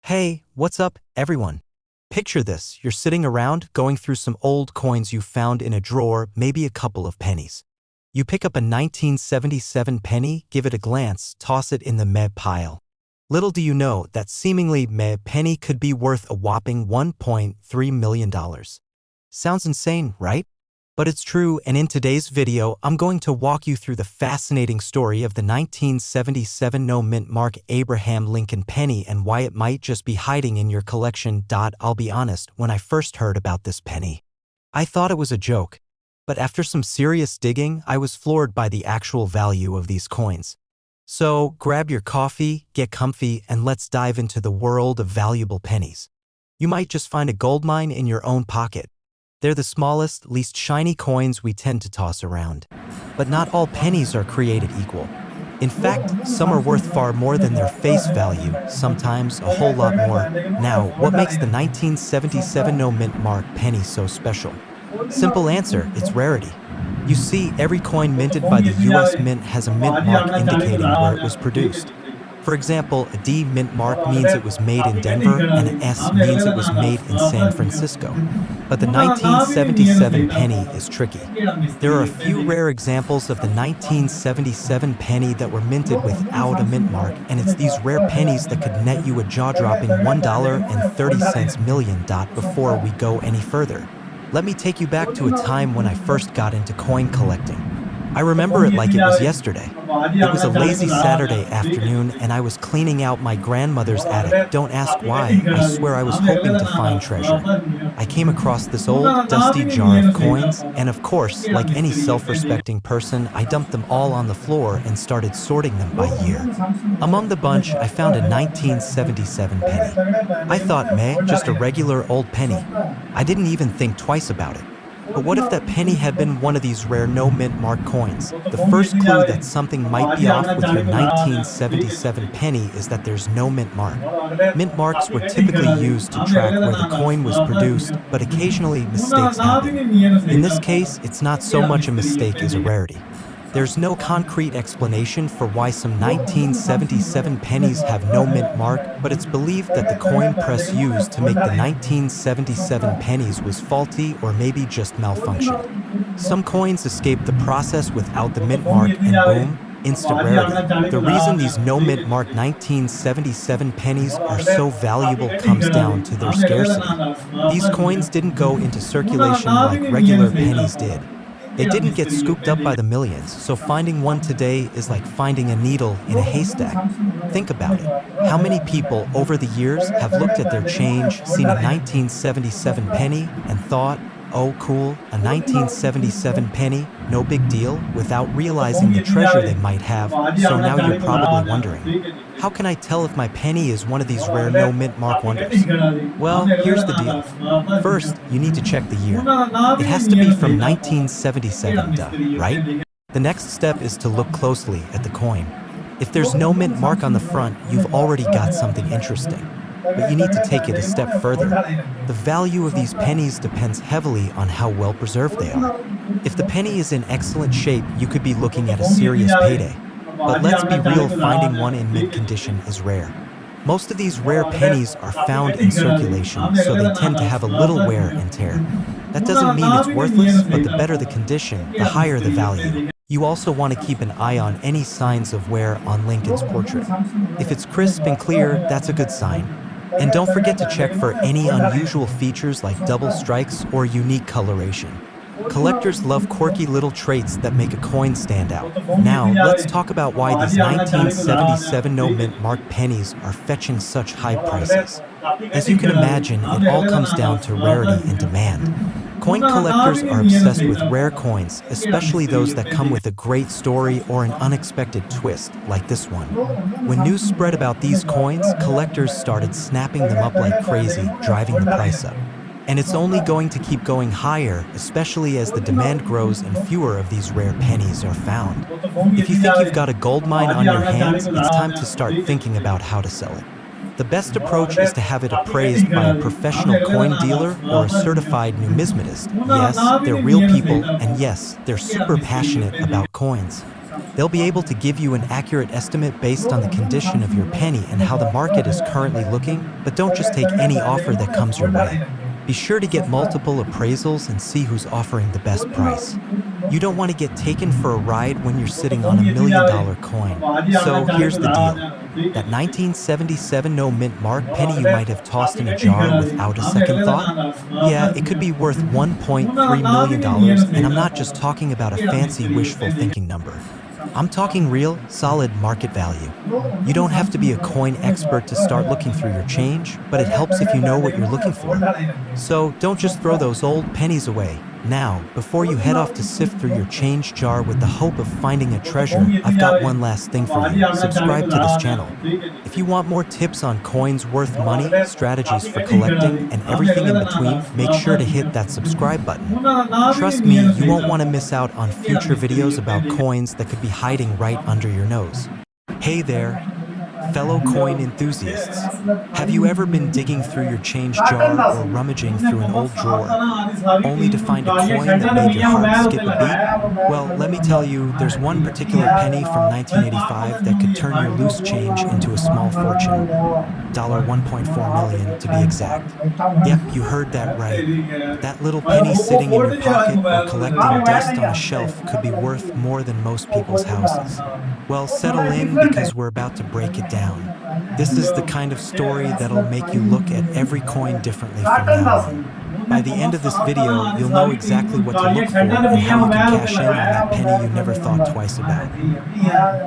Hey, what's up, everyone? Picture this, you're sitting around, going through some old coins you found in a drawer, maybe a couple of pennies. You pick up a 1977 penny, give it a glance, toss it in the meh pile. Little do you know that seemingly meh penny could be worth a whopping $1.3 million. Sounds insane, right? But it's true, and in today's video, I'm going to walk you through the fascinating story of the 1977 no-mint mark Abraham Lincoln penny and why it might just be hiding in your collection. I'll be honest, when I first heard about this penny, I thought it was a joke. But after some serious digging, I was floored by the actual value of these coins. So, grab your coffee, get comfy, and let's dive into the world of valuable pennies. You might just find a goldmine in your own pocket. They're the smallest, least shiny coins we tend to toss around. But not all pennies are created equal. In fact, some are worth far more than their face value, sometimes a whole lot more. Now, what makes the 1977 no-mint mark penny so special? Simple answer, it's rarity. You see, every coin minted by the US Mint has a mint mark indicating where it was produced. For example, a D mint mark means it was made in Denver, and an S means it was made in San Francisco. But the 1977 penny is tricky. There are a few rare examples of the 1977 penny that were minted without a mint mark, and it's these rare pennies that could net you a jaw-dropping $1.30 million. Before we go any further, let me take you back to a time when I first got into coin collecting. I remember it like it was yesterday. It was a lazy Saturday afternoon and I was cleaning out my grandmother's attic. Don't ask why, I swear I was hoping to find treasure. I came across this old, dusty jar of coins, and of course, like any self-respecting person, I dumped them all on the floor and started sorting them by year. Among the bunch, I found a 1977 penny. I thought, meh, just a regular old penny. I didn't even think twice about it. But what if that penny had been one of these rare no-mint mark coins? The first clue that something might be off with your 1977 penny is that there's no mint mark. Mint marks were typically used to track where the coin was produced, but occasionally mistakes happen. In this case, it's not so much a mistake as a rarity. There's no concrete explanation for why some 1977 pennies have no mint mark, but it's believed that the coin press used to make the 1977 pennies was faulty or maybe just malfunctioned. Some coins escape the process without the mint mark and boom, instant rarity. The reason these no mint mark 1977 pennies are so valuable comes down to their scarcity. These coins didn't go into circulation like regular pennies did. They didn't get scooped up by the millions, so finding one today is like finding a needle in a haystack. Think about it. How many people over the years have looked at their change, seen a 1977 penny, and thought, oh cool, a 1977 penny, no big deal, without realizing the treasure they might have? So now you're probably wondering, how can I tell if my penny is one of these rare no-mint mark wonders? Well, here's the deal. First, you need to check the year. It has to be from 1977, right? The next step is to look closely at the coin. If there's no mint mark on the front, you've already got something interesting. But you need to take it a step further. The value of these pennies depends heavily on how well preserved they are. If the penny is in excellent shape, you could be looking at a serious payday. But let's be real, finding one in mint condition is rare. Most of these rare pennies are found in circulation, so they tend to have a little wear and tear. That doesn't mean it's worthless, but the better the condition, the higher the value. You also want to keep an eye on any signs of wear on Lincoln's portrait. If it's crisp and clear, that's a good sign. And don't forget to check for any unusual features like double strikes or unique coloration. Collectors love quirky little traits that make a coin stand out. Now, let's talk about why these 1977 no-mint mark pennies are fetching such high prices. As you can imagine, it all comes down to rarity and demand. Coin collectors are obsessed with rare coins, especially those that come with a great story or an unexpected twist, like this one. When news spread about these coins, collectors started snapping them up like crazy, driving the price up. And it's only going to keep going higher, especially as the demand grows and fewer of these rare pennies are found. If you think you've got a gold mine on your hands, it's time to start thinking about how to sell it. The best approach is to have it appraised by a professional coin dealer or a certified numismatist. Yes, they're real people, and yes, they're super passionate about coins. They'll be able to give you an accurate estimate based on the condition of your penny and how the market is currently looking, but don't just take any offer that comes your way. Be sure to get multiple appraisals and see who's offering the best price. You don't want to get taken for a ride when you're sitting on $1 million coin. So here's the deal. That 1977 no mint mark penny you might have tossed in a jar without a second thought? Yeah, it could be worth $1.3 million, and I'm not just talking about a fancy wishful thinking number. I'm talking real, solid market value. You don't have to be a coin expert to start looking through your change, but it helps if you know what you're looking for. So don't just throw those old pennies away. Now, before you head off to sift through your change jar with the hope of finding a treasure, I've got one last thing for you. Subscribe to this channel. If you want more tips on coins worth money, strategies for collecting, and everything in between, make sure to hit that subscribe button. Trust me, you won't want to miss out on future videos about coins that could be hiding right under your nose. Hey there, fellow coin enthusiasts. Have you ever been digging through your change jar or rummaging through an old drawer, only to find a coin that made your heart skip a beat? Well, let me tell you, there's one particular penny from 1985 that could turn your loose change into a small fortune. $1.4 million to be exact. Yep, you heard that right. That little penny sitting in your pocket or collecting dust on a shelf could be worth more than most people's houses. Well, settle in because we're about to break it down. This is the kind of story that'll make you look at every coin differently from now on. By the end of this video, you'll know exactly what to look for and how you can cash in on that penny you never thought twice about.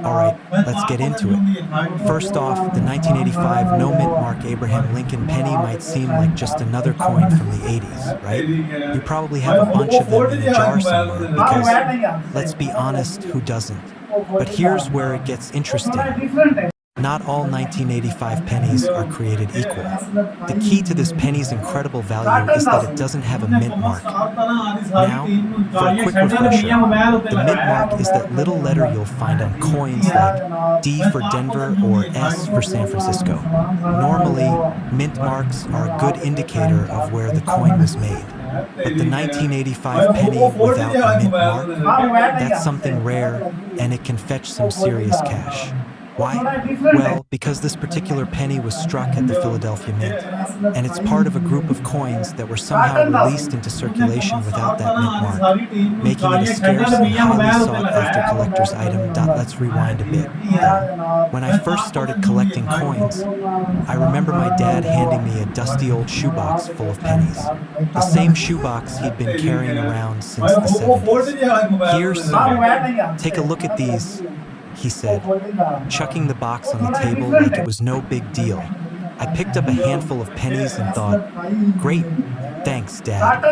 Alright, let's get into it. First off, the 1985 no mint mark Abraham Lincoln penny might seem like just another coin from the 80s, right? You probably have a bunch of them in a jar somewhere because, let's be honest, who doesn't? But here's where it gets interesting. Not all 1985 pennies are created equal. The key to this penny's incredible value is that it doesn't have a mint mark. Now, for a quick refresher, the mint mark is that little letter you'll find on coins like D for Denver or S for San Francisco. Normally, mint marks are a good indicator of where the coin was made. But the 1985 penny without a mint mark, that's something rare, and it can fetch some serious cash. Why? Well, because this particular penny was struck at the Philadelphia Mint, and it's part of a group of coins that were somehow released into circulation without that mint mark, making it a scarce and highly sought-after collector's item. Let's rewind a bit. When I first started collecting coins, I remember my dad handing me a dusty old shoebox full of pennies. The same shoebox he'd been carrying around since the 70s. Here's some. Take a look at these, he said, chucking the box on the table like it was no big deal. I picked up a handful of pennies and thought, great, thanks, Dad.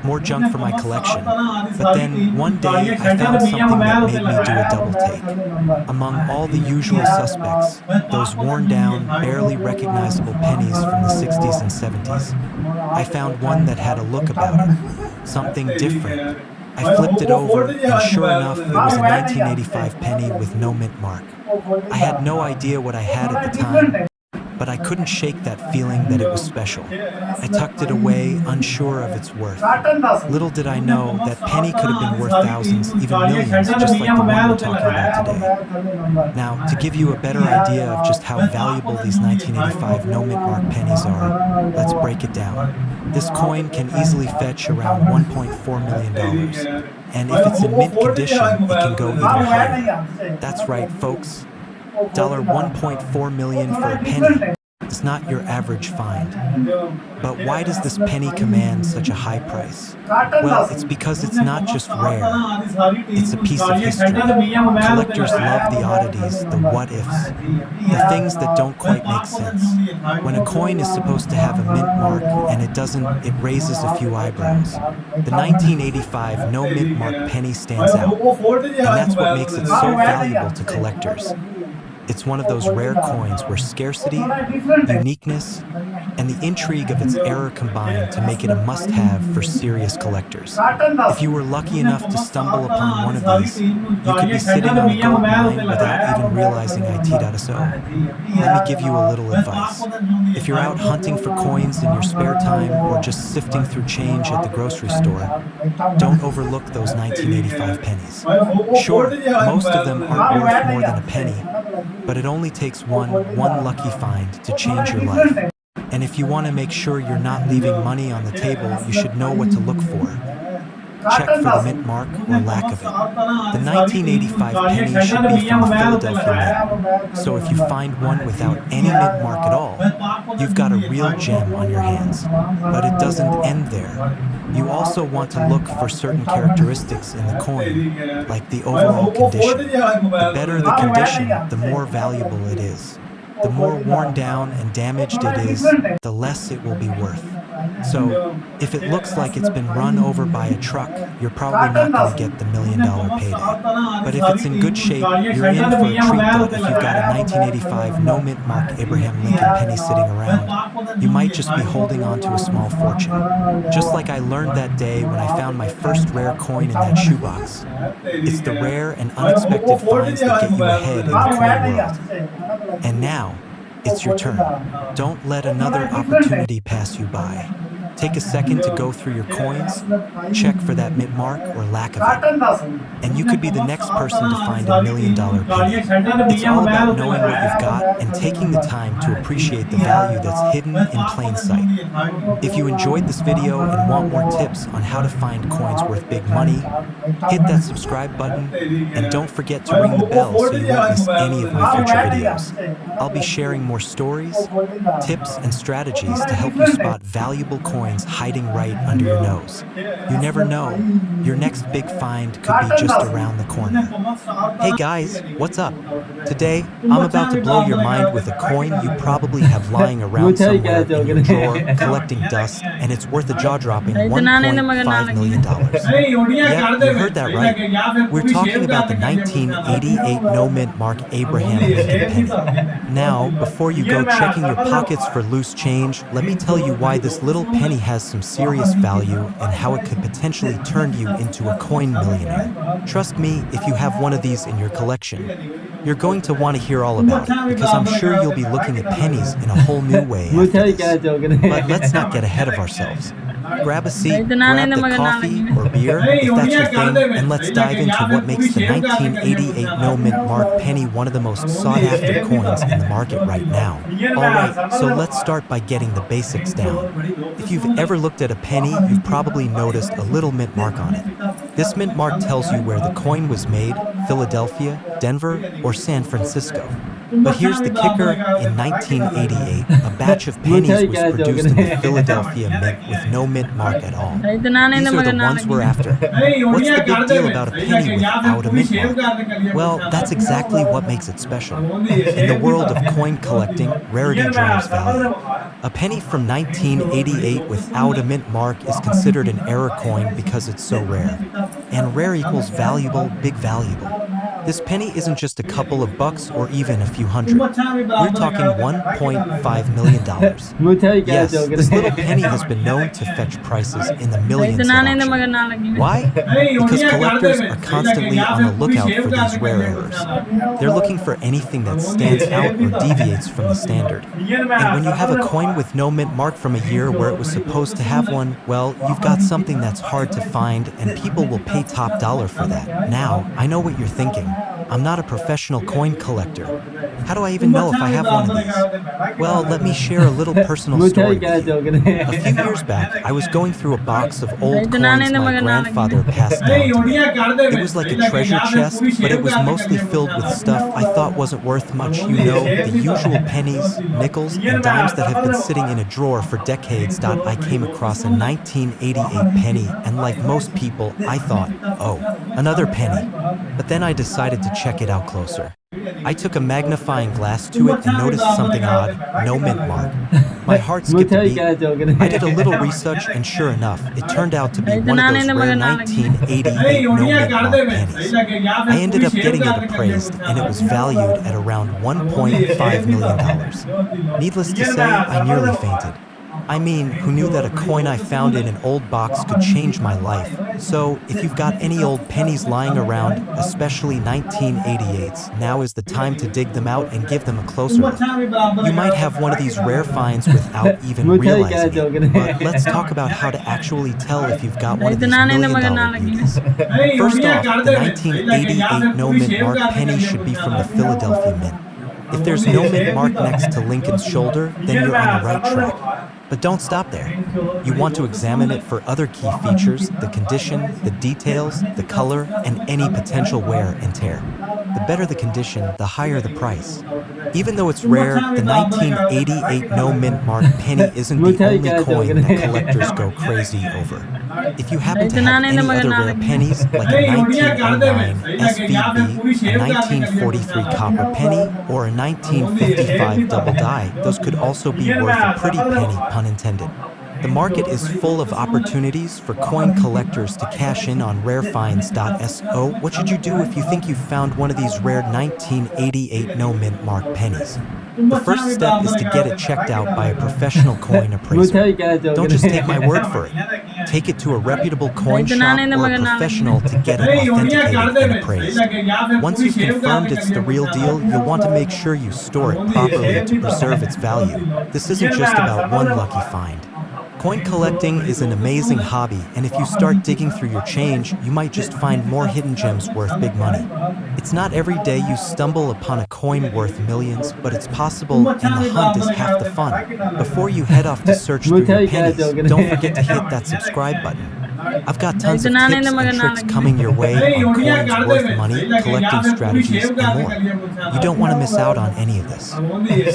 More junk for my collection. But then, one day, I found something that made me do a double take. Among all the usual suspects, those worn-down, barely recognizable pennies from the 60s and 70s, I found one that had a look about it, something different. I flipped it over, and sure enough, it was a 1985 penny with no mint mark. I had no idea what I had at the time, but I couldn't shake that feeling that it was special. I tucked it away, unsure of its worth. Little did I know that penny could have been worth thousands, even millions, just like the one we're talking about today. Now, to give you a better idea of just how valuable these 1985 no mint mark pennies are, let's break it down. This coin can easily fetch around $1.4 million, and if it's in mint condition, it can go even higher. That's right, folks. $1.4 million for a penny. It's not your average find. But why does this penny command such a high price? Well, it's because it's not just rare, it's a piece of history. Collectors love the oddities, the what-ifs, the things that don't quite make sense. When a coin is supposed to have a mint mark and it doesn't, it raises a few eyebrows. The 1985 no mint mark penny stands out, and that's what makes it so valuable to collectors. It's one of those rare coins where scarcity, uniqueness, and the intrigue of its era combine to make it a must-have for serious collectors. If you were lucky enough to stumble upon one of these, you could be sitting on a gold mine without even realizing it.so. Let me give you a little advice. If you're out hunting for coins in your spare time or just sifting through change at the grocery store, don't overlook those 1985 pennies. Sure, most of them aren't worth more than a penny, but it only takes one lucky find to change your life. And if you want to make sure you're not leaving money on the table, you should know what to look for. Check for the mint mark or lack of it. The 1985 penny should be from the Philadelphia Mint, so if you find one without any mint mark at all, you've got a real gem on your hands. But it doesn't end there. You also want to look for certain characteristics in the coin, like the overall condition. The better the condition, the more valuable it is. The more worn down and damaged it is, the less it will be worth. So, if it looks like it's been run over by a truck, you're probably not going to get the $1 million payday. But if it's in good shape, you're in for a treat that if you've got a 1985 no mint mark Abraham Lincoln penny sitting around, you might just be holding on to a small fortune. Just like I learned that day when I found my first rare coin in that shoebox. It's the rare and unexpected finds that get you ahead in the coin world. And now, it's your turn. Don't let another opportunity pass you by. Take a second to go through your coins, check for that mint mark or lack of it, and you could be the next person to find a $1 million penny. It's all about knowing what you've got and taking the time to appreciate the value that's hidden in plain sight. If you enjoyed this video and want more tips on how to find coins worth big money, hit that subscribe button and don't forget to ring the bell so you won't miss any of my future videos. I'll be sharing more stories, tips, and strategies to help you spot valuable coins hiding right under your nose. You never know, your next big find could be just around the corner. Hey guys, what's up? Today, I'm about to blow your mind with a coin you probably have lying around somewhere in your drawer collecting dust, and it's worth a jaw-dropping $1.5 million. Yeah, you heard that right. We're talking about the 1988 no mint mark Abraham Lincoln penny. Now, before you go checking your pockets for loose change, let me tell you why this little penny has some serious value and how it could potentially turn you into a coin millionaire. Trust me, if you have one of these in your collection, you're going to want to hear all about it, because I'm sure you'll be looking at pennies in a whole new way after this. But let's not get ahead of ourselves. Grab a seat, grab the coffee or beer, if that's your thing, and let's dive into what makes the 1988 no mint mark penny one of the most sought-after coins in the market right now. Alright, so let's start by getting the basics down. If you've ever looked at a penny, you've probably noticed a little mint mark on it. This mint mark tells you where the coin was made, Philadelphia, Denver, or San Francisco. But here's the kicker, in 1988, a batch of pennies was produced in the Philadelphia Mint with no mint mark at all. These are the ones we're after. What's the big deal about a penny without a mint mark? Well, that's exactly what makes it special. In the world of coin collecting, rarity drives value. A penny from 1988 without a mint mark is considered an error coin because it's so rare. And rare equals valuable, big valuable. This penny isn't just a couple of bucks or even a few hundred. We're talking $1.5 million. Yes, this little penny has been known to fetch prices in the millions at auction. Why? Because collectors are constantly on the lookout for these rare errors. They're looking for anything that stands out or deviates from the standard. And when you have a coin with no mint mark from a year where it was supposed to have one, well, you've got something that's hard to find and people will pay top dollar for that. Now, I know what you're thinking. I'm not a professional coin collector. How do I even know if I have one of these? Well, let me share a little personal story with you. A few years back, I was going through a box of old coins my grandfather passed down to me. It was like a treasure chest, but it was mostly filled with stuff I thought wasn't worth much. You know, the usual pennies, nickels, and dimes that have been sitting in a drawer for decades. I came across a 1988 penny, and like most people, I thought, oh, another penny. But then I decided to check it out closer. I took a magnifying glass to it and noticed something odd, no mint mark. My heart skipped a beat. I did a little research and sure enough, it turned out to be one of those rare 1988 no mint mark pennies. I ended up getting it appraised and it was valued at around $1.5 million. Needless to say, I nearly fainted. I mean, who knew that a coin I found in an old box could change my life? So, if you've got any old pennies lying around, especially 1988s, now is the time to dig them out and give them a closer look. You might have one of these rare finds without even realizing it, but let's talk about how to actually tell if you've got one of these million-dollar beauties. First off, the 1988 no mint mark penny should be from the Philadelphia Mint. If there's no mint mark next to Lincoln's shoulder, then you're on the right track. But don't stop there. You want to examine it for other key features, the condition, the details, the color, and any potential wear and tear. The better the condition, the higher the price. Even though it's rare, the 1988 no mint mark penny isn't the only coin that collectors go crazy over. If you happen to have any other rare pennies, like a 1909 SVB, a 1943 copper penny, or a 1955 double die, those could also be worth a pretty penny, pun intended. The market is full of opportunities for coin collectors to cash in on rare finds. So, what should you do if you think you've found one of these rare 1988 no mint mark pennies? The first step is to get it checked out by a professional coin appraiser. Don't just take my word for it. Take it to a reputable coin shop or a professional to get it authenticated and appraised. Once you've confirmed it's the real deal, you'll want to make sure you store it properly to preserve its value. This isn't just about one lucky find. Coin collecting is an amazing hobby, and if you start digging through your change, you might just find more hidden gems worth big money. It's not every day you stumble upon a coin worth millions, but it's possible, and the hunt is half the fun. Before you head off to search through your pennies, don't forget to hit that subscribe button. I've got tons of tips and tricks coming your way on coins worth money, collecting strategies, and more. You don't want to miss out on any of this.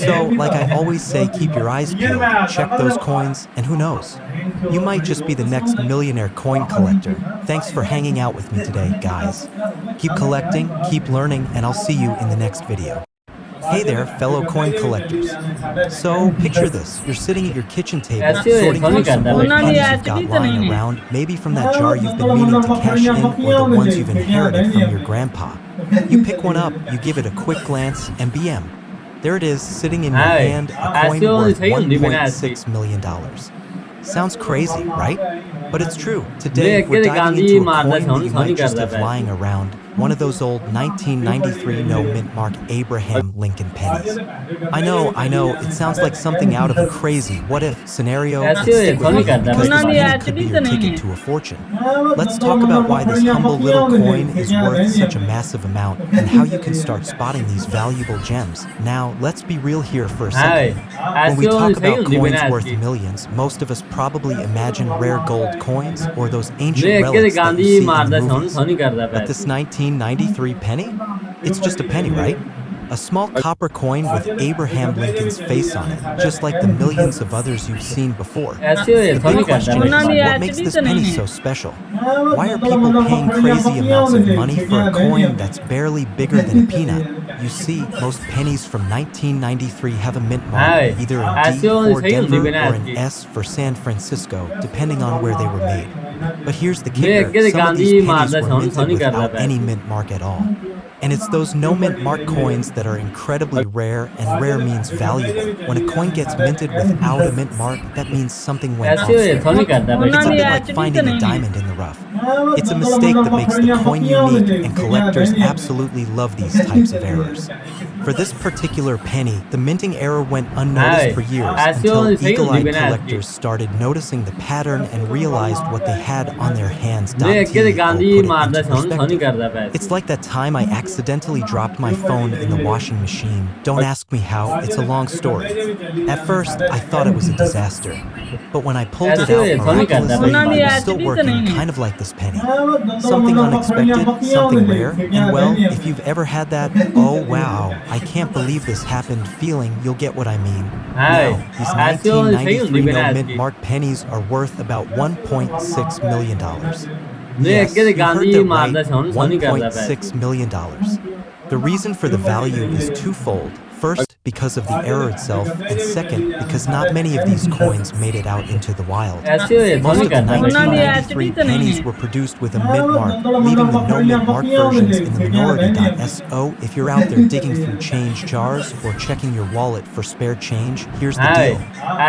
So, like I always say, keep your eyes peeled, check those coins, and who knows? You might just be the next millionaire coin collector. Thanks for hanging out with me today, guys. Keep collecting, keep learning, and I'll see you in the next video. Hey there, fellow coin collectors. So, picture this. You're sitting at your kitchen table, sorting through some old pennies you've got lying around, maybe from that jar you've been meaning to cash in, or the ones you've inherited from your grandpa. You pick one up, you give it a quick glance, and BM. There it is, sitting in your hand, a coin worth $1.6 million. Sounds crazy, right? But it's true. Today, we're diving into a coin that you might just have lying around, one of those old 1993 no mint mark Abraham Lincoln pennies. I know, it sounds like something out of a crazy what-if scenario, but stick with me because this penny could be your ticket to a fortune. Let's talk about why this humble little coin is worth such a massive amount and how you can start spotting these valuable gems. Now, let's be real here for a second. When we talk about coins worth millions, most of us probably imagine rare gold coins or those ancient relics that you see in the movies. But this 1993 penny? It's just a penny, right? A small copper coin with Abraham Lincoln's face on it, just like the millions of others you've seen before. The big question is, what makes this penny so special? Why are people paying crazy amounts of money for a coin that's barely bigger than a peanut? You see, most pennies from 1993 have a mint mark, either a D for Denver or an S for San Francisco, depending on where they were made. But here's the kicker, some of these pennies were minted without any mint mark at all. And it's those no mint mark coins that are incredibly rare, and rare means valuable. When a coin gets minted without a mint mark, that means something went off there. It's a bit like finding a diamond in the rough. It's a mistake that makes the coin unique, and collectors absolutely love these types of errors. For this particular penny, the minting error went unnoticed for years until eagle-eyed collectors started noticing the pattern and realized what they had on their hands. Put it into perspective. It's like that time I accidentally dropped my phone in the washing machine. Don't ask me how, it's a long story. At first, I thought it was a disaster. But when I pulled it out miraculously, it was still working kind of like this penny. Something unexpected, something rare, and well, if you've ever had that, oh wow, I can't believe this happened feeling, you'll get what I mean. Now, these 1993 no mint mark pennies are worth about $1.6 million. Yes, you heard that right, $1.6 million. The reason for the value is twofold. First, because of the error itself, and second, because not many of these coins made it out into the wild. Most of the 1993 pennies were produced with a mint mark, leaving the no mint mark versions in the minority. So if you're out there digging through change jars or checking your wallet for spare change, here's the deal.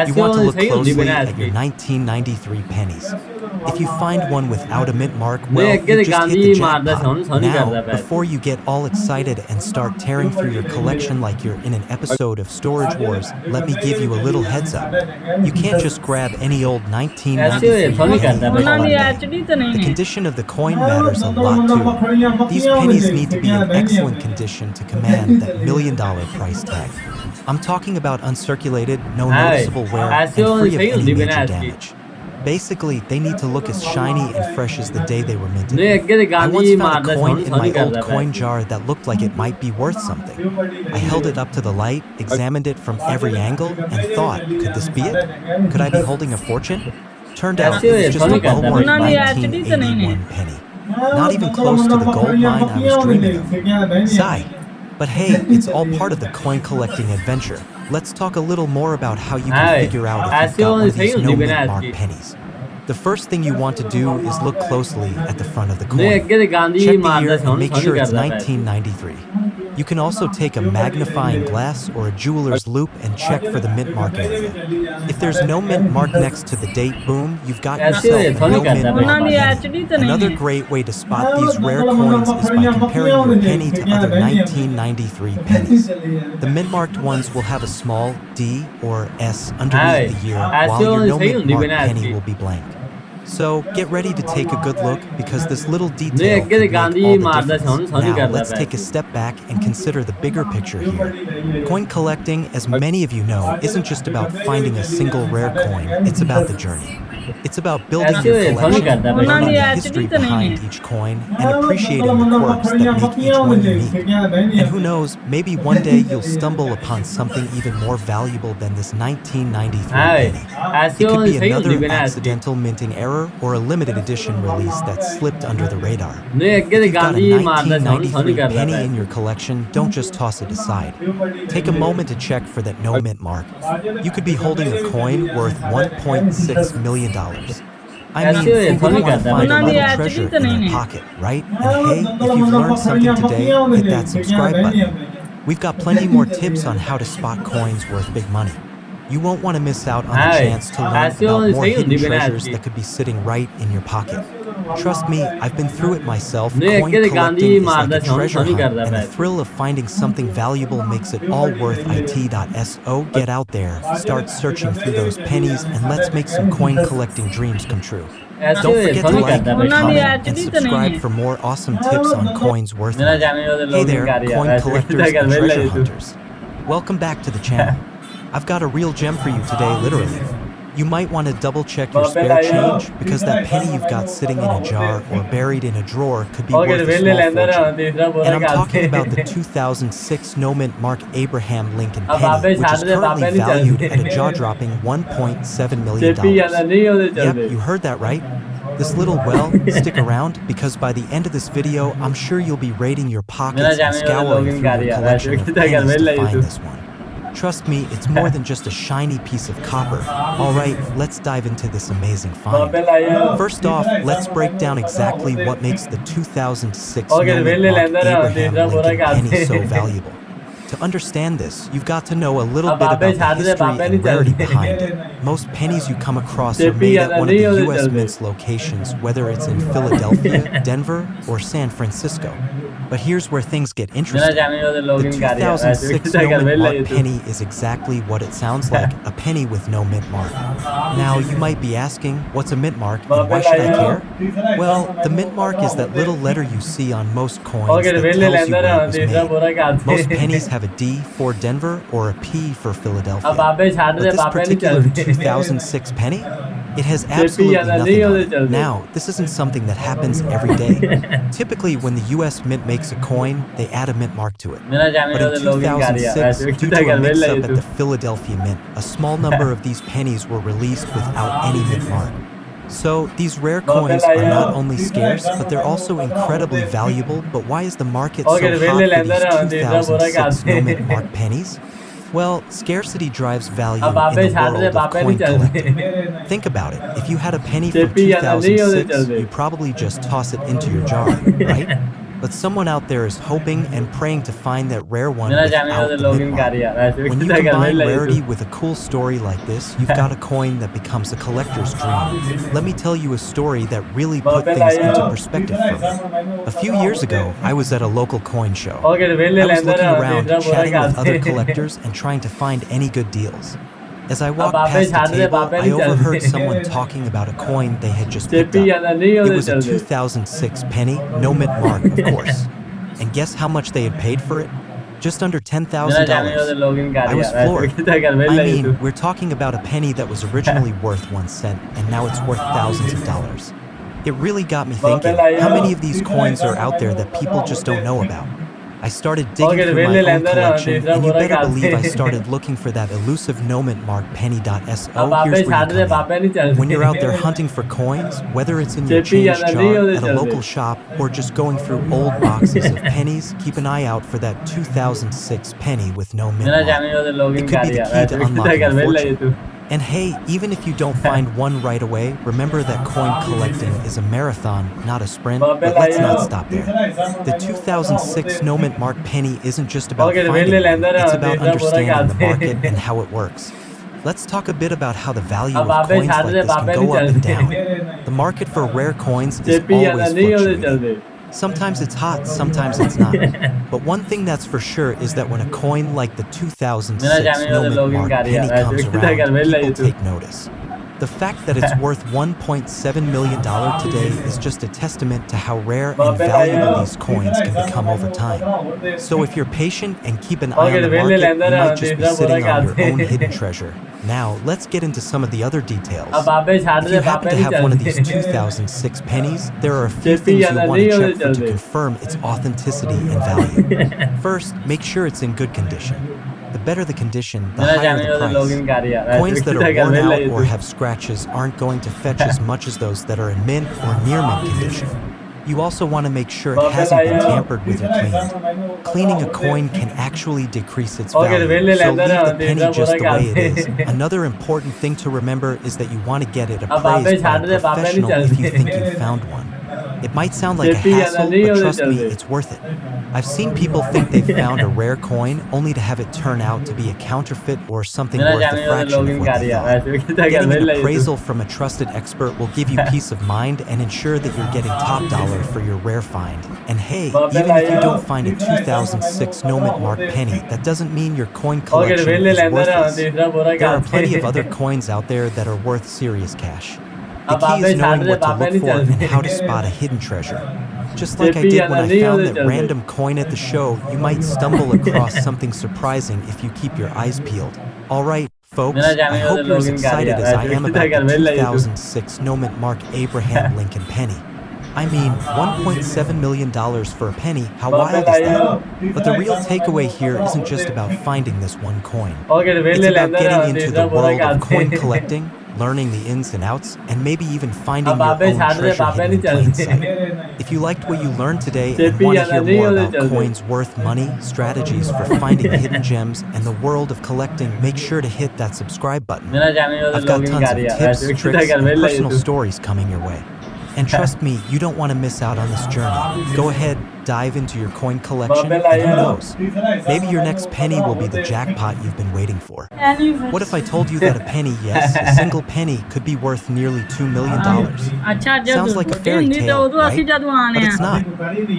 You want to look closely at your 1993 pennies. If you find one without a mint mark, well, you just hit the jackpot. Now, before you get all excited and start tearing through your collection like you're in an episode of Storage Wars, let me give you a little heads up. You can't just grab any old 1993 penny and call it a day. The condition of the coin matters a lot too. These pennies need to be in excellent condition to command that $1 million price tag. I'm talking about uncirculated, no noticeable wear, and free of any major damage. Basically, they need to look as shiny and fresh as the day they were minted. I once found a coin in my old coin jar that looked like it might be worth something. I held it up to the light, examined it from every angle, and thought, could this be it? Could I be holding a fortune? Turned out it was just a well-worn 1981 penny. Not even close to the gold mine I was dreaming of. Sigh. But hey, it's all part of the coin collecting adventure. Let's talk a little more about how you can figure out if you've got one of these no mint mark pennies. The first thing you want to do is look closely at the front of the coin. Check the year and make sure it's 1993. You can also take a magnifying glass or a jeweler's loupe and check for the mint mark area. If there's no mint mark next to the date, boom, you've got yourself a no mint mark penny. Another great way to spot these rare coins is by comparing your penny to other 1993 pennies. The mint-marked ones will have a small D or S underneath the year, while your no mint mark penny will be blank. So get ready to take a good look because this little detail could make all the difference. Now let's take a step back and consider the bigger picture here. Coin collecting, as many of you know, isn't just about finding a single rare coin, it's about the journey. It's about building your collection, learning the history behind each coin, and appreciating the quirks that make each one unique. And who knows, maybe one day you'll stumble upon something even more valuable than this 1993 penny. It could be another accidental minting error or a limited edition release that slipped under the radar. If you've got a 1993 penny in your collection, don't just toss it aside. Take a moment to check for that no mint mark. You could be holding a coin worth $1.6 million. I mean, who wouldn't want to find a little treasure in their pocket, right? And hey, if you've learned something today, hit that subscribe button. We've got plenty more tips on how to spot coins worth big money. You won't want to miss out on the chance to learn about more hidden treasures that could be sitting right in your pocket. Trust me, I've been through it myself. Coin collecting is like a treasure hunt, and the thrill of finding something valuable makes it all worth it. So get out there, start searching through those pennies, and let's make some coin collecting dreams come true. Don't forget to like, comment, and subscribe for more awesome tips on coins worth money. Hey there, coin collectors and treasure hunters. Welcome back to the channel. I've got a real gem for you today, literally. You might want to double check your spare change because that penny you've got sitting in a jar or buried in a drawer could be worth a small fortune. And I'm talking about the 2006 no mint mark Abraham Lincoln penny, which is currently valued at a jaw-dropping $1.7 million. Yep, you heard that right. This little well, stick around because by the end of this video, I'm sure you'll be raiding your pockets and scouring through your collection of pennies to find this one. Trust me, it's more than just a shiny piece of copper. Alright, let's dive into this amazing find. First off, let's break down exactly what makes the 2006 no mint mark Abraham Lincoln penny so valuable. To understand this, you've got to know a little bit about the history and rarity behind it. Most pennies you come across are made at one of the US Mint's locations, whether it's in Philadelphia, Denver, or San Francisco. But here's where things get interesting. The 2006 no mint mark penny is exactly what it sounds like, a penny with no mint mark. Now, you might be asking, what's a mint mark and why should I care? Well, the mint mark is that little letter you see on most coins that tells you where it was made. Most pennies have a D for Denver or a P for Philadelphia. But this particular 2006 penny? It has absolutely nothing on it. Now, this isn't something that happens every day. Typically, when the US Mint makes a coin, they add a mint mark to it. But in 2006, due to a mix-up at the Philadelphia Mint, a small number of these pennies were released without any mint mark. So, these rare coins are not only scarce, but they're also incredibly valuable. But why is the market so hot for these 2006 no-mint mark pennies? Well, scarcity drives value in the world of coin collecting. Think about it. If you had a penny from 2006, you'd probably just toss it into your jar, right? But someone out there is hoping and praying to find that rare one without the mint mark. When you combine rarity with a cool story like this, you've got a coin that becomes a collector's dream. Let me tell you a story that really put things into perspective for me. A few years ago, I was at a local coin show. I was looking around, chatting with other collectors and trying to find any good deals. As I walked past the table, I overheard someone talking about a coin they had just picked up. It was a 2006 penny, no mint mark, of course. And guess how much they had paid for it? Just under $10,000. I was floored. I mean, we're talking about a penny that was originally worth 1 cent, and now it's worth thousands of dollars. It really got me thinking, how many of these coins are out there that people just don't know about? I started digging through my own collection, and you better believe I started looking for that elusive no-mint mark penny.so. Here's where you come in. When you're out there hunting for coins, whether it's in your change jar, at a local shop, or just going through old boxes of pennies, keep an eye out for that 2006 penny with no mint mark. It could be the key to unlocking a fortune. And hey, even if you don't find one right away, remember that coin collecting is a marathon, not a sprint. But let's not stop there. The 2006 no mint mark penny isn't just about finding one, it's about understanding the market and how it works. Let's talk a bit about how the value of coins like this can go up and down. The market for rare coins is always fluctuating. Sometimes it's hot, sometimes it's not. But one thing that's for sure is that when a coin like the 2006 no-mint mark penny comes around, people take notice. The fact that it's worth $1.7 million today is just a testament to how rare and valuable these coins can become over time. So if you're patient and keep an eye on the market, you might just be sitting on your own hidden treasure. Now, let's get into some of the other details. If you happen to have one of these 2006 pennies, there are a few things you'll want to check for to confirm its authenticity and value. First, make sure it's in good condition. The better the condition, the higher the price. Coins that are worn out or have scratches aren't going to fetch as much as those that are in mint or near mint condition. You also want to make sure it hasn't been tampered with or cleaned. Cleaning a coin can actually decrease its value, so leave the penny just the way it is. Another important thing to remember is that you want to get it appraised by a professional if you think you've found one. It might sound like a hassle, but trust me, it's worth it. I've seen people think they've found a rare coin only to have it turn out to be a counterfeit or something worth a fraction of what they thought. Getting an appraisal from a trusted expert will give you peace of mind and ensure that you're getting top dollar for your rare find. And hey, even if you don't find a 2006 no-mint mark penny, that doesn't mean your coin collection is worthless. There are plenty of other coins out there that are worth serious cash. The key is knowing what to look for and how to spot a hidden treasure. Just like I did when I found that random coin at the show, you might stumble across something surprising if you keep your eyes peeled. Alright, folks, I hope you're as excited as I am about the 2006 no-mint mark Abraham Lincoln penny. I mean, $1.7 million for a penny, how wild is that? But the real takeaway here isn't just about finding this one coin. It's about getting into the world of coin collecting, learning the ins and outs, and maybe even finding your own treasure hidden in plain sight. If you liked what you learned today and want to hear more about coins worth money, strategies for finding hidden gems, and the world of collecting, make sure to hit that subscribe button. I've got tons of tips, tricks, and personal stories coming your way. And trust me, you don't want to miss out on this journey. Go ahead, dive into your coin collection, and who knows, maybe your next penny will be the jackpot you've been waiting for. What if I told you that a penny, yes, a single penny, could be worth nearly $2 million? Sounds like a fairy tale, right? But it's not.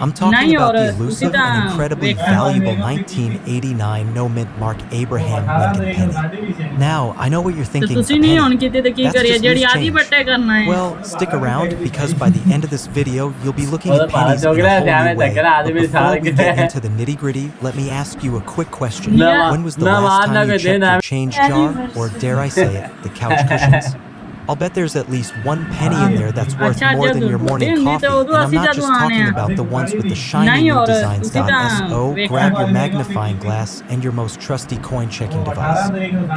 I'm talking about the elusive and incredibly valuable 1989 no-mint mark Abraham Lincoln penny. Now, I know what you're thinking, a penny. That's just loose change. Well, stick around, because by the end of this video, you'll be looking at pennies in a whole new way. But before we get into the nitty-gritty, let me ask you a quick question. When was the last time you checked your change jar, or dare I say it, the couch cushions? I'll bet there's at least one penny in there that's worth अच्छा more जब than your morning Hindi coffee, तो and Urdu I'm असली not just जदवाने talking हैं about the ones with the shiny नहीं new और designs. उसी तरह .so देखा grab your magnifying glass and your most trusty coin checking device.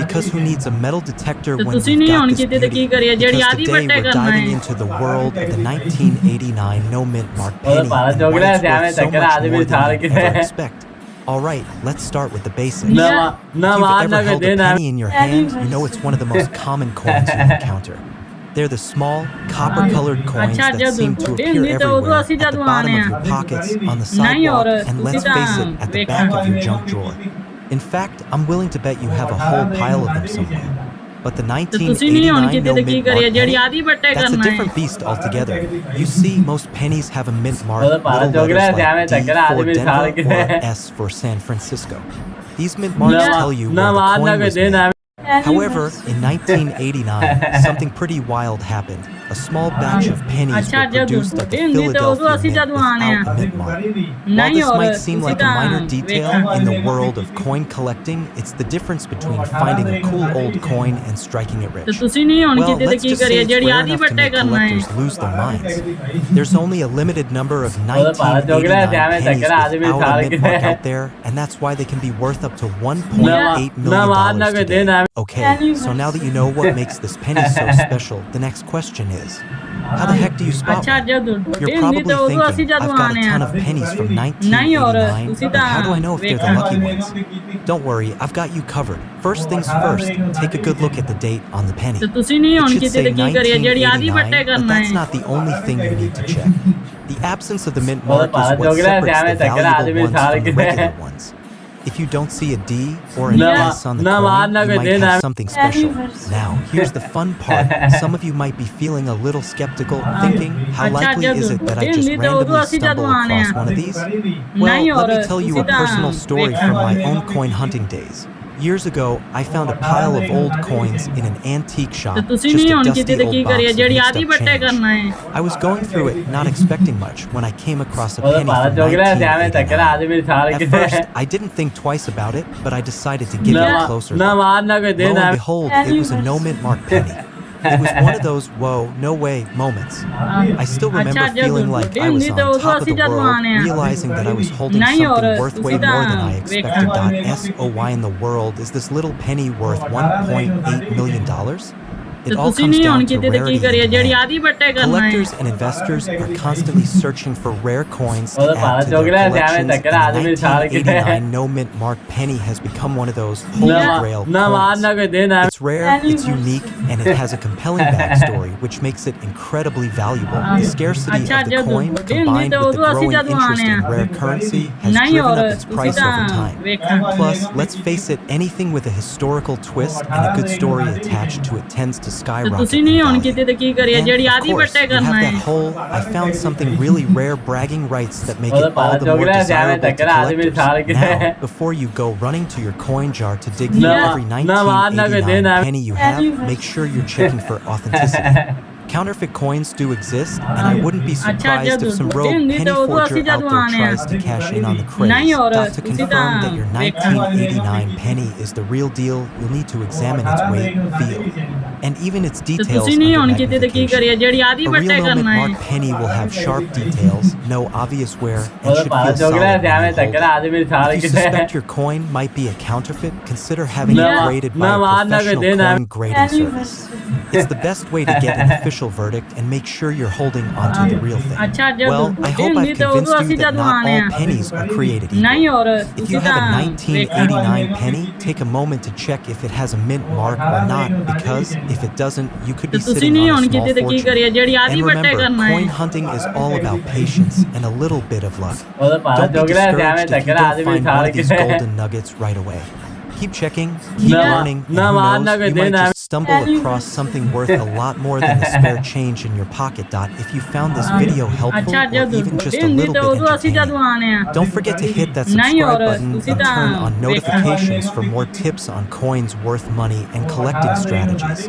Because who needs a metal detector तो when ਤੁਸੀਂ you've नहीं got ਹੁਣ this किਤੇ ਤੇ ਕੀ beauty? ਕਰੀਏ ਜਿਹੜੀ Because ਆਦੀ today ਬੱਟੇ we're करना diving है into the world of the 1989 no mint mark वो तो penny पाला and चौक why रहा it's है worth so टक्कर much आदमी more छाड़ than के you'd ever expect. Alright, let's start with the basics. Yeah. ना If you've मार ever ना held a देना penny in your hand, you know it's one of the most common coins you'll encounter. They're the small, copper-colored coins अच्छा that जब seem to appear Hindi तो Urdu everywhere, असली at the bottom जदवाने of your हैं pockets, on the नहीं और sidewalk, and उसी let's face it, तरह at the देखा back of your junk drawer. In fact, I'm willing to bet you have a whole pile of them somewhere. But the तो ਤੁਸੀਂ ਨਹੀਂ ਹੁਣ 1989 ਕਿਤੇ no ਤੇ ਕੀ mint ਕਰੀਏ mark ਜਿਹੜੀ penny? ਆਦੀ ਬੱਟੇ That's a करना है different beast altogether. You see, most pennies have a mint mark, वो तो पाला little चौक रहा letters है like D टक्कर for आदमी छाड़ Denver के or S for San Francisco. These mint marks tell you ना where the मार ना coin was देना made. However, in 1989, something pretty wild happened. A small batch of pennies अच्छा were जब produced at the हिंदी तो Urdu Philadelphia असली Mint जदवाने without a हैं mint mark. While नहीं this और might seem उसी like a minor तरह detail देखा in the world of coin collecting, it's the difference between finding a cool old coin and striking it तो rich. ਤੁਸੀਂ ਨਹੀਂ ਹੁਣ Well, ਕਿਤੇ ਤੇ let's ਕੀ just say ਕਰੀਏ it's ਜਿਹੜੀ rare ਆਦੀ enough to ਬੱਟੇ make करना है collectors lose their minds. There's only a limited number of वो तो पाला चौक रहा है 1989 pennies टक्कर आदमी without a छाड़ mint mark के out there, and that's why they can be worth up to ना $1.8 ना मार ना million today. देना Okay, so now that you know what makes this penny so special, the next question is, how the heck do you spot अच्छा one? जब You're Hindi probably तो उर्दू असली thinking, I've got a जदवाने ton हैं of pennies from नहीं और 1989, उसी but how do I तरह know if they're the देखा lucky ones? Don't worry, I've got you covered. First things first, take a good look at the date on the penny. तो ਤੁਸੀਂ ਨਹੀਂ It ਹੁਣ should ਕਿਤੇ say ਤੇ ਕੀ ਕਰੀਏ ਜਿਹੜੀ ਆਦੀ ਬੱਟੇ 1989, but करना that's है not the only thing you need to check. The absence of the mint वो तो mark is पाला what चौक रहा separates the है टक्कर valuable आदमी ones छाड़ from the के regular ones. If you don't see a D or an Yeah. S on the ना मार coin, ना you might देना have something special. Now, here's the fun part. Some of you might be feeling a little skeptical, thinking, how अच्छा likely जब is it that I just Hindi तो Urdu randomly असली stumble जदवाने across हैं one of these? Well, नहीं let और me tell you उसी a personal तरह story देखा from my own coin hunting days. Years ago, I found a pile of old coins in an antique तो shop, ਤੁਸੀਂ just नहीं a ਹੁਣ dusty किते ते old की box करिए of ਜਿਹੜੀ mixed आदी up ਬੱਟੇ change. करना है I was going through it, not expecting much, when I came across a वो तो penny पाला from चौक रहा है टक्कर 1989. आदमी छाड़ At के first, I didn't think twice about it, but I decided to give it a closer ना look. मार ना Lo देना and behold, it was a no mint mark penny. It was one of those whoa, no way moments. I still remember अच्छा जब feeling like I was Hindi on तो Urdu top of असली the world, जदवाने हैं realizing that I was holding नहीं और something worth way उसी more than I तरह expected. देखा So why in the world is this little penny worth $1.8 million? तो It all ਤੁਸੀਂ comes ਨਹੀਂ ਹੁਣ down to ਕਿਤੇ ਤੇ ਕੀ rarity ਕਰੀਏ and ਜਿਹੜੀ demand. ਆਦੀ ਬੱਟੇ करना है Collectors and investors are constantly searching for rare coins वो to तो पाला add to चौक their रहा है collections, and टक्कर the आदमी छाड़ के 1989 no mint mark penny has become one of those holy grail ना मार coins. ना देना It's rare, it's unique, and it has a compelling backstory, which makes it incredibly valuable. The scarcity अच्छा of the जब coin, Hindi combined तो with the Urdu असली growing interest जदवाने in हैं rare currency, has नहीं और driven up its उसी price over तरह time. देखा Plus, let's face it, anything with a historical twist and a good story attached to it tends to तो skyrocket ਤੁਸੀਂ in नहीं ਹੁਣ value. किते ते की करिए And, ਜਿਹੜੀ of आदी course, ਬੱਟੇ you करना have है that whole, I found something really rare bragging rights that make वो तो it all पाला the चौक more रहा है desirable to टक्कर आदमी छाड़ collectors. के Now, before you go running to your coin jar to dig through ना- every ना मार ना 1989 देना penny you have, make sure you're checking for authenticity. Counterfeit coins do exist, and I wouldn't be अच्छा surprised जब if some rogue Hindi penny तो Urdu forger असली out there जदवाने tries to हैं cash in on the नहीं craze. और To उसी confirm that your तरह देखा 1989 penny is the real deal, you'll need to examine its weight, feel, and even its तो details ਤੁਸੀਂ नहीं under ਹੁਣ किते ते की magnification. करिए ਜਿਹੜੀ आदी A real ਬੱਟੇ no mint करना है mark penny will have sharp details, no obvious wear, वो and तो should पाला feel चौक solid रहा when you है hold टक्कर it. आदमी छाड़ If you के suspect your coin might be a counterfeit, consider having it Yeah. graded by ना a मार ना professional देना coin grading service. It's the best way to get an official verdict and make sure you're holding onto the real thing. अच्छा जब Well, I hope Hindi I've तो Urdu convinced असली you that not जदवाने all हैं pennies are created नहीं equal. और If उसी you have a तरह देखा 1989 penny, take a moment to check if it has a mint mark or not, because if it doesn't, you could तो be ਤੁਸੀਂ sitting नहीं on a ਹੁਣ small किते ते की fortune. करिए ਜਿਹੜੀ आदी And ਬੱਟੇ remember, करना coin है hunting is all about patience and a little bit of luck. वो तो पाला Don't be चौक रहा है discouraged if you टक्कर don't आदमी find छाड़ one of these के golden nuggets right away. Keep checking, keep ना- learning, and ना who मार knows, ना you might देना just stumble across something worth a lot more than the spare change in your pocket. If you found this video helpful अच्छा or जब even just a Hindi little तो bit Urdu असली entertaining, जदवाने हैं don't forget to hit that नहीं और subscribe button उसी and turn on तरह notifications for more tips on coins worth money and collecting strategies.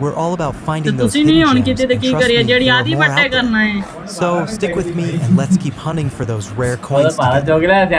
We're all about तो finding those ਤੁਸੀਂ नहीं hidden ਹੁਣ gems, किते ते and की trust करिए me, ਜਿਹੜੀ there are आदी more ਬੱਟੇ out there. करना है So stick with me and let's keep hunting for those rare वो तो coins पाला together. चौक रहा है